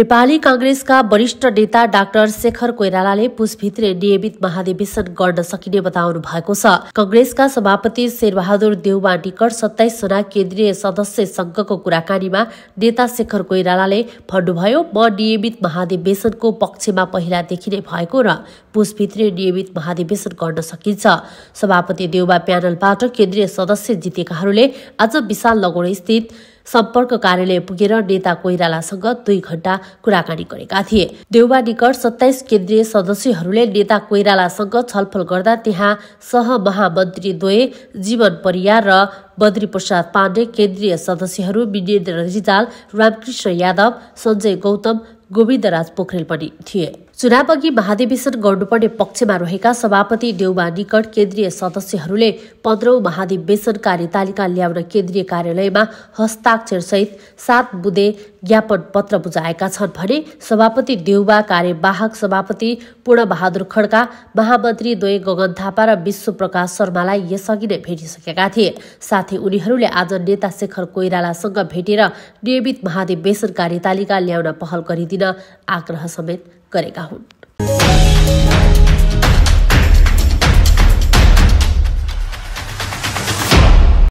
नेपाली कांग्रेसका वरिष्ठ नेता डाक्टर शेखर कोइरालाले पुसभित्रै नियमित महाधिवेशन गर्न सकिने बताउनु भएको छ। कांग्रेसका सभापति शेरबहादुर देउवा निकट 27 जना केन्द्रीय सदस्य संघको कुराकानीमा नेता शेखर कोइरालाले भन्नुभयो, म नियमित महाधिवेशनको पक्षमा पहिलादेखि नै भएको र पुसभित्रै नियमित महाधिवेशन गर्न सकिन्छ। सभापति देउवा प्यानलबाट केन्द्रीय सदस्य जितेकाहरूले आज विशाल नगौर स्थित सम्पर्क कार्यालय पुगेर नेता कोइरालासँग 2 घण्टा कुराकानी गरेका थिए। देउवा निकट 27 केन्द्रीय सदस्यहरूले नेता कोइरालासँग छलफल गर्दा त्यहाँ सहमहामन्त्रीद्वय जीवन परियार र बद्री प्रसाद पाण्डे, केन्द्रीय सदस्यहरू विजेन्द्र रिजाल, रामकृष्ण यादव, सञ्जय गौतम, गोविन्दराज पोखरेल पनि थिए। चुनावअघि महाधिवेशन गर्नुपर्ने पक्षमा रहेका सभापति देउवा निकट केन्द्रीय सदस्यहरूले 15औं महाधिवेशन कार्यतालिका ल्याउन केन्द्रीय कार्यालयमा हस्ताक्षरसहित 7 बुँदे ज्ञापन पत्र बुझाएका छन् भने सभापति देउवा, कार्यवाहक सभापति पूर्णबहादुर खड्का, महामन्त्री द्वय गगन थापा र विश्व प्रकाश शर्मालाई यसअघि नै भेटिसकेका थिए। साथै उनीहरूले आज नेता शेखर कोइरालासँग भेटेर नियमित महाधिवेशन कार्यतालिका ल्याउन पहल गरिदिन आग्रह समेत गरेका हुन्।